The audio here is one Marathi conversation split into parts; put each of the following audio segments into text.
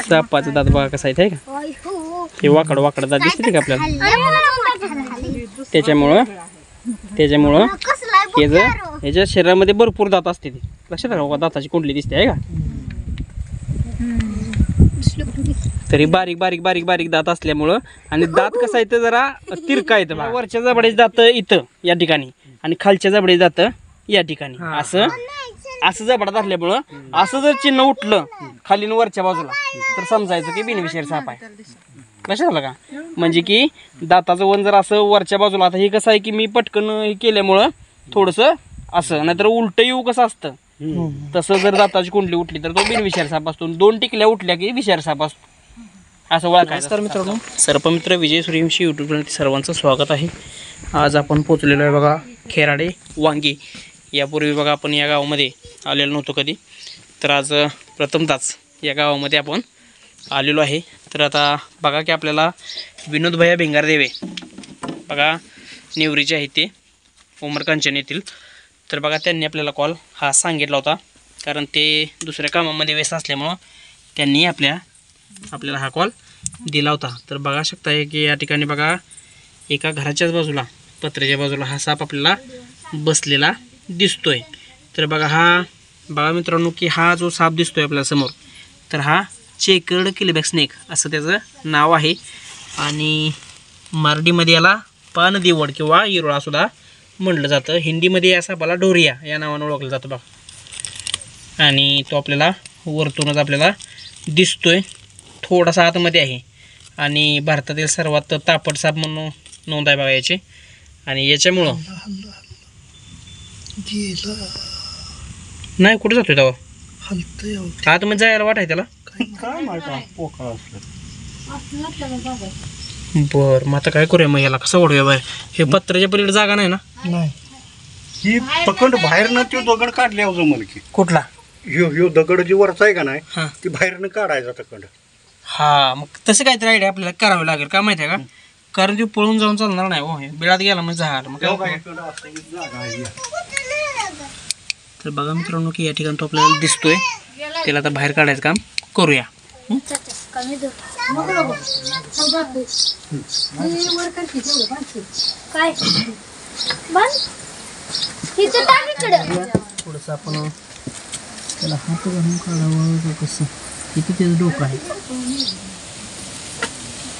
सापाचा दात बघा कसा आहे का, हे वाकड वाकड दात दिसते का आपल्याला. त्याच्यामुळं ह्याच्या शरीरामध्ये भरपूर दात असते. ती लक्षात राहा, दाताची कुंडली दिसते आहे का. तरी बारीक बारीक बारीक बारीक दात असल्यामुळं, आणि दात कसा आहे तर जरा तिरका येतं. वरच्या जबड्याचे दात इथं या ठिकाणी आणि खालच्या जबड्याचे दात या ठिकाणी. असं जबडात असल्यामुळं असं जर चिन्ह उठलं खाली वरच्या बाजूला तर समजायचं की बिनविषारी साप आहे. लक्षात आलं का. म्हणजे की दाताचं वन जर असं वरच्या बाजूला, आता हे कसं आहे की मी पटकन हे केल्यामुळं थोडंसं असं, नाहीतर उलट येऊ कसं असतं तसं जर दाताची कुंडली उठली तर तो बिनविषारी साप असतो. 2 टिकल्या उठल्या की विषारी साप असतो असं ओळखायचं. तर मित्रांनो, सर्पमित्र विजय सूर्यवंशी यूट्यूबवरती सर्वांचं स्वागत आहे. आज आपण पोचलेलो आहे बघा खेराडे वांगी. यापूर्वी बघा आपण या गावामध्ये आलेलो नव्हतो कधी, तर आज प्रथमतःच या गावामध्ये आपण आलेलो आहे. तर आता बघा की आपल्याला विनोद भैया भिंगारदेवे बघा नेवरीचे आहेत ते उमरकांचन येथील. तर बघा त्यांनी आपल्याला कॉल हा सांगितला होता, कारण ते दुसऱ्या कामामध्ये व्यस्त असल्यामुळं त्यांनी आपल्याला हा कॉल दिला होता. तर बघा शकता की या ठिकाणी बघा एका घराच्याच बाजूला पत्र्याच्या बाजूला हा साप आपल्याला बसलेला दिसतोय. तर बघा मित्रांनो की हा जो साप दिसतोय आपल्या समोर, तर हा चेकर्ड किलबॅक स्नेक असं त्याचं नाव आहे. आणि मराठीमध्ये याला पानदेवड किंवा इरोळा सुद्धा म्हटलं जातं. हिंदीमध्ये या सापाला ढोरिया या नावानं ओळखलं जातं बघा. आणि तो आपल्याला वरतूनच आपल्याला दिसतोय, थोडासा आतमध्ये आहे. आणि भारतातील सर्वात तापट साप म्हणून नोंद आहे बघा याची. आणि याच्यामुळं नाही कुठे जातोय तेव्हा आतमध्ये जायला वाट आहे त्याला. बर, मग आता काय करूया, मग याला कसं ओढूया बाहेर. हे पत्र्याच्या पलीकडे जागा नाही ना. नाही, ही पकड बाहेर न तो दगड काढल्या जमल की. कुठला ह्यो दगड जी वरचा आहे का नाही, ती बाहेरनं काढायचा तकड. हा, मग तसं काहीतरी आयडिया आपल्याला करावं लागेल का माहिती आहे का, कारण ती पळून जाऊन चालणार नाही. हो, बिळात गेला म्हणजे झालं मग काय. तर बघा मित्रांनो की या ठिकाणी तो आपल्याला दिसतोय, त्याला आता बाहेर काढायचं काम करूया. थोडंसं आपण त्याला हात घालून काढावं कसं. किती त्याचं डोकं आहे,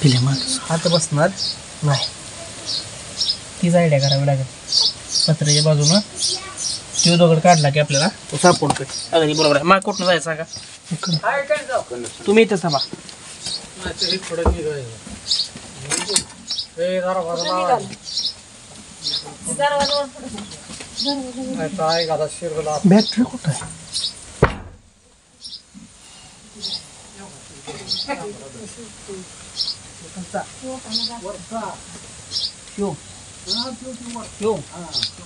पिल्या मग हात बसणार नाही. तीच आयडिया करावी लागेल. पत्र्याच्या बाजूनं तो दगड काढला की आपल्याला तो सापडतोय. अगदी बरोबर आहे. मग कुठनं जायचं का तुम्ही इथं थांबा. बॅटरी कुठं आहे.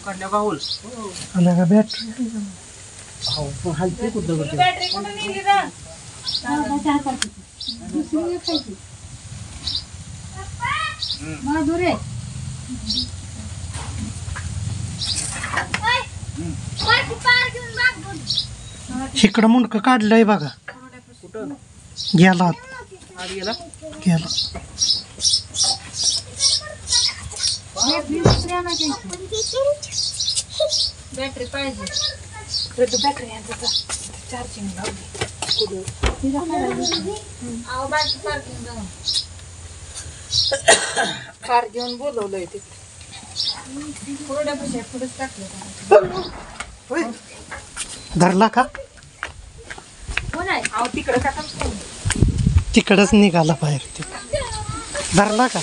काढल्या का होल का बॅटरी हलते कुठं इकडं मुंडकं काढलंय बघा. गेला गेला गेला. बॅटरी पाहिजे, बॅटरी चार्जिंग कार घेऊन बोलवलंय ते पुढेच टाकलं. धरला का. तिकडच निघाला बाहेर. धरला का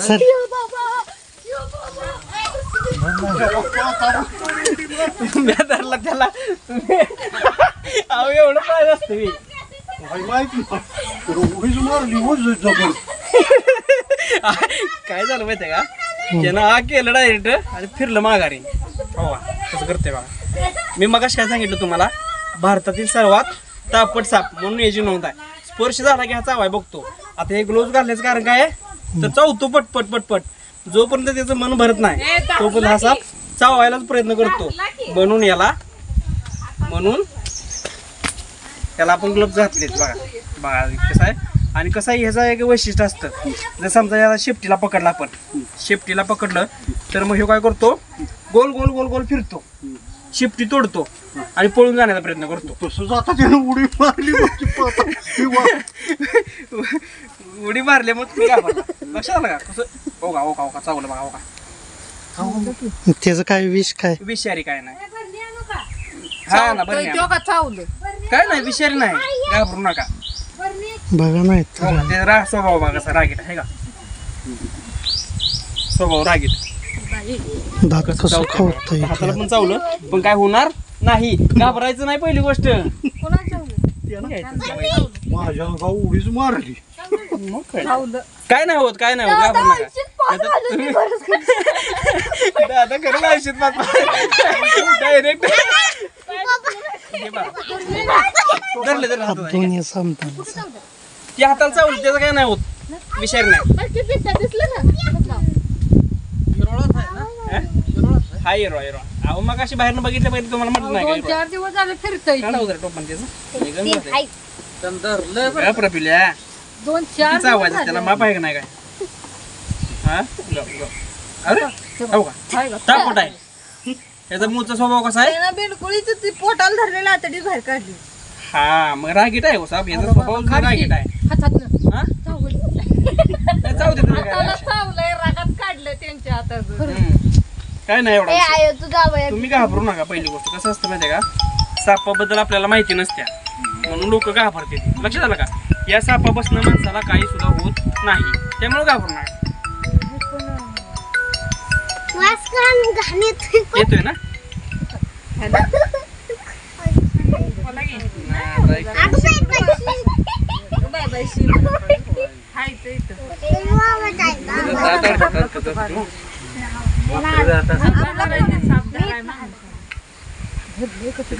सर. धरला त्याला एवढं पाहिजे असते. काय झालं माहितीये का, त्यानं हा केलं डायरेक्ट आणि फिरलं माघारी. हो कसं करते बघा. मी मगाशी काय सांगितलं तुम्हाला, भारतातील सर्वात तापट साप म्हणून याची नोंद आहे. स्पर्श झाला की हा चावाय बघतो. आता हे ग्लोव्ज घालण्याचं कारण काय आहे तर चावतो पटपट पटपट. जोपर्यंत त्याचं मन भरत नाही तोपर्यंत हा साप चावायलाच प्रयत्न करतो. म्हणून त्याला आपण ग्लोव्स घातलेत बघा. बघा कसं आहे. आणि कसं आहे ह्याचं एक वैशिष्ट्य असतं. जर समजा याला शेपटीला पकडलं आपण, शेपटीला पकडलं तर मग हे काय करतो, गोल गोल गोल गोल फिरतो, शेपटी तोडतो आणि पळून जाण्याचा प्रयत्न करतो. तसंच आता त्यानं उडी मारली बघ, ती उडी मारले मग तुम्ही घाबरला. लक्षात आलं का कसं. हो का हो का हो का चावलं बघा. हो का त्याचं काय विष काय विषारी काय नाही. हा ना बरं तो का चावलं काय नाही विषारी नाही, घाबरू नका. बघा नाही हो का, ते स्वभाव बघा कसा रागीट आहे का, स्वभाव रागीट. दात कसं चावतंय खावतंय बघा. हाताला पण चावलं पण काय होणार नाही, घाबरायचं नाही पहिली गोष्ट. माझ्या अंगावर उडीच मारली. मग काय चावलं काय नाही होत, काय नाही होत, घाबरू नका. दादा खरं औषध डायरेक्ट धरले धरले हातात. दोन्ही समजा ते हाताला चावलं त्याचं काय नाही होत, विषारी नाही. हा हिरो हिरो. अहो मग अशी बाहेरनं बघितलं पाहिजे तुम्हाला म्हटलं नाही का 2-4 दिवस झाले फिरतोय काढा उद्या टोपण त्याचं. प्रपिल्या 2-4 कितीचा आवाज आहे त्याला, माप आहे का नाही काय. हा अरे हो का तापट आहे. याचा मूळचा स्वभाव कसा आहे. बेंडकुळीच ती पोटाला धरलेला आतडी बाहेर काढली. हा मग रागीट आहे हो साहेब, याचा स्वभाव रागीट आहे. हातातनं हा चावलं. जाऊ दे तुम्ही हाताला काय. चावलंय, रागात काढलं त्यांच्या हाताचं. काय नाही एवढं तुम्ही घाबरू नका. पहिली गोष्ट कसं असतं माहितीये का, सापाबद्दल आपल्याला माहिती नसत्या म्हणून लोक घाबरते. लक्षात आलं का, या सापापासून माणसाला काही सुद्धा होत नाही, त्यामुळे घाबरू नका. येतोय ना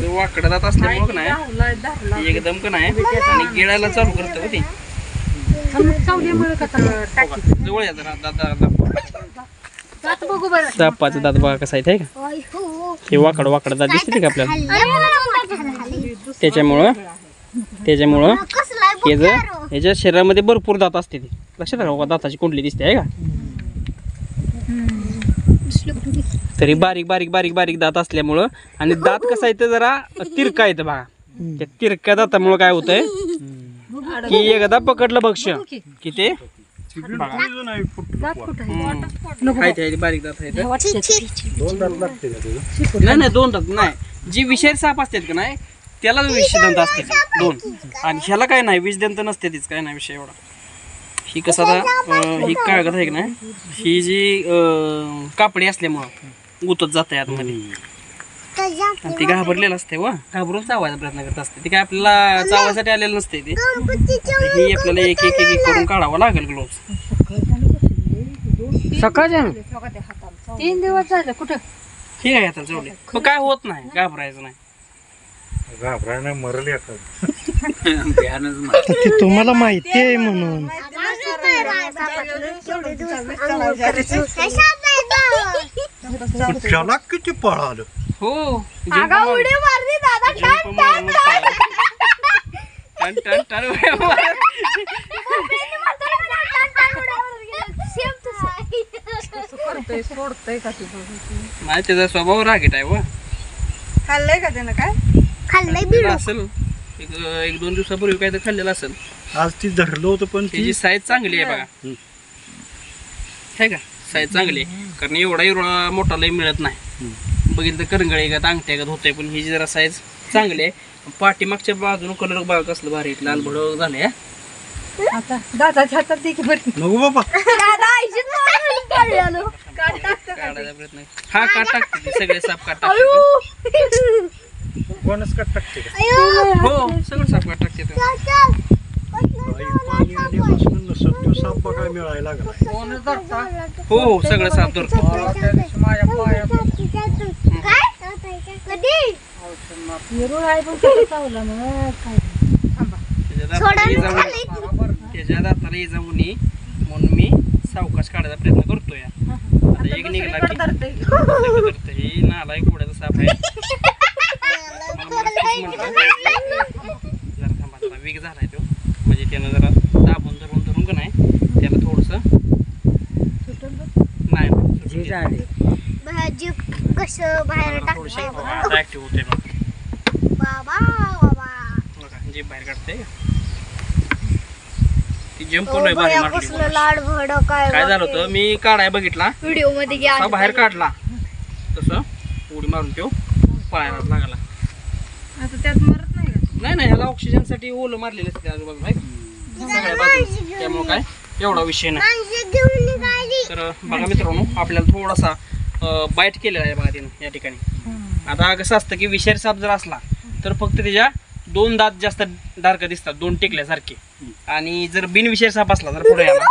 वाकडा जात असल्यामुळे नाही एकदम का नाही आणि गिळायला चालू करतो ते. जवळ या जरा सापाचा दात बघा कसा आहे का, हे वाकड वाकड दात दिसते का आपल्याला. त्याच्यामुळं ह्याच्या शरीरामध्ये भरपूर दात असते. ते लक्षात राहा, दाताची कुंडली दिसते आहे का. तरी बारीक बारीक बारीक बारीक दात असल्यामुळं आणि दात कसा आहे ते जरा तिरका येतं बघा. त्या तिरक्या दातामुळं काय होतंय की एकदा पकडलं भक्ष्य की ते बारीक दात आहेत. नाही 2 दात नाही. जी विषारी साप असतात का नाही त्याला विषदंत असते 2, आणि ह्याला काय नाही विषदंत नसते. तीच काय नाही विषय एवढा. ही कसं आता ही कागद आहे की नाही, ही जी कापडी असल्यामुळं गुतत जाते आतमध्ये. ती घाबरलेलं असते व घाबरून चावायचा प्रयत्न करत असते. ती काय आपल्याला चावायसाठी आलेलं नसते. ते ही आपल्याला एक एक एक करून काढावं लागेल ग्लोव्स. सकाळच्या 3 दिवस झाले कुठं हे काय आता जवळ मग काय होत नाही, घाबरायचं नाही. घाबरायला मरली आता. ते तुम्हाला माहिती आहे म्हणून. त्याला किती पळालं. हो सोडतय का नाही, त्याचा स्वभाव रागीट आहे व. खाल्लंय का त्यानं काय खाल्लेलं असेल 1-2 दिवसापूर्वी काय तर खाल्लेलं असेल. आज ती धरलं होतं पण त्याची साईज चांगली आहे बघा, आहे का. साईज चांगली आहे कारण एवढा मोठा लय मिळत नाही. बघितलं तर करंगळे का अंगठ्यागत होतंय, पण ही जरा साईज चांगली आहे. पाठीमागच्या बाजून कलर बघा कसलं भारी लाल भडक झाले. आता दादाच्या हातात दे की बरं. नको बाबा काढायचा प्रयत्न. हा काट टाकते ते सगळे साप काट टाकते. कोणच का टाकते का? हो सगळं साप काट टाकते ते. पाणी आल्यापासून नसत तो साप बघायला मिळायला लागला. हो हो सगळं साप धरतो. त्याच्या दाताला जाऊन म्हणून मी सावकाश काढायचा प्रयत्न करतोय. आता एक निघाला की धरतं. हे नालायक घोड्याचा साप आहे. जरा वीक झालाय तो, म्हणजे त्यानं जरा दाबून धरून का नाही त्याला थोडंसं नाही सुटून गेलं. भाजी कसं बाहेर थोडीशी टाकते ऍक्टिव्ह होते बघ. बाबा बाबा बघा जीभ बाहेर काढते ती जंप आहे भारी मारली. कसलं लाड भड काय झालं होतं मी काढाय बघितला व्हिडिओ मध्ये घ्या असा बाहेर काढला तसं उडी मारून तो पळायला लागला. आता त्यात मरत नाही का? नाही ह्याला ऑक्सिजनसाठी ओलं मारलेलं असते आजूबाजूला आहे सगळ्या बाजूला, त्यामुळे काय एवढा विषय नाही. माणसं घेऊन निघाली तर बघा मित्रांनो आपल्याला थोडासा बाईट केलेला आहे बघा तिनं या ठिकाणी. आता कसं असतं की विषारी साप जर असला तर फक्त त्याच्या 2 दात जास्त डार्क दिसतात, 2 टेकल्यासारखे. आणि जर बिनविषारी साप असला तर पुढे आला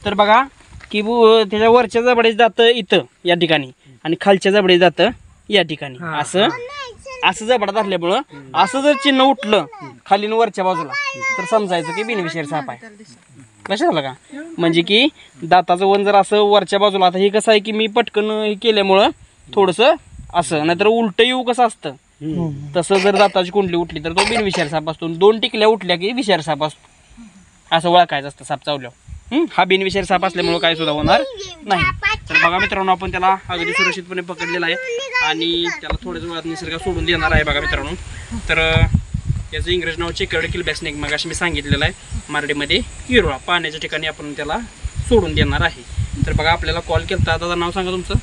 तर बघा की त्याच्या वरच्या जबड्याची दात इथं या ठिकाणी आणि खालच्या जबड्याची दात या ठिकाणी. असं जबडात असल्यामुळं असं जर चिन्ह उठलं खाली आणि वरच्या बाजूला तर समजायचं की बिनविषारी साप आहे. लक्षात आलं का? म्हणजे की दाताचं वन जर असं वरच्या बाजूला, आता हे कसं आहे की मी पटकन हे केल्यामुळं थोडंसं असं, नाहीतर उलट येऊ कसं असतं तसं जर दाताची कुंडली उठली तर तो बिनविषारी साप असतो. 2 टिकल्या उठल्या की विषारी साप असतो, असं ओळखायचं असतं साप चावल्यावर. हा बिनविषारी साप असल्यामुळे काय सुद्धा होणार नाही. तर बघा मित्रांनो आपण त्याला अगदी सुरक्षितपणे पकडलेला आहे आणि त्याला थोड्याच वेळात निसर्गात सोडून देणार आहे बघा मित्रांनो. तर याचं इंग्रजी नाव चेकर्ड किलबॅक स्नेक मग अशी मी सांगितलेलं आहे. मराठीमध्ये हिरोळा, पाण्याच्या ठिकाणी आपण त्याला सोडून देणार आहे. तर बघा आपल्याला कॉल केला, आता नाव सांगा तुमचं?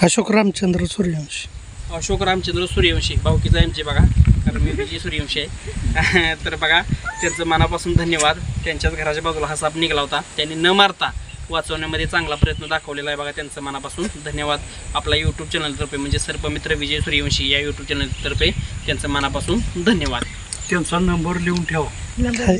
अशोक रामचंद्र सूर्यवंशी. अशोक रामचंद्र सूर्यवंशी, भाऊकीचा आमचे बघा, कारण मी विजय सूर्यवंशी आहे. तर बघा त्यांचं मनापासून धन्यवाद. त्यांच्याच घराच्या बाजूला हा साप निघाला होता, त्यांनी न मारता वाचवण्यामध्ये चांगला प्रयत्न दाखवलेला आहे बघा. त्यांचं मनापासून धन्यवाद. आपला यूट्यूब चॅनलतर्फे म्हणजे सर्पमित्र विजय सूर्यवंशी या यूट्यूब चॅनलतर्फे त्यांचं मनापासून धन्यवाद. त्यांचा नंबर लिहून ठेवा. काय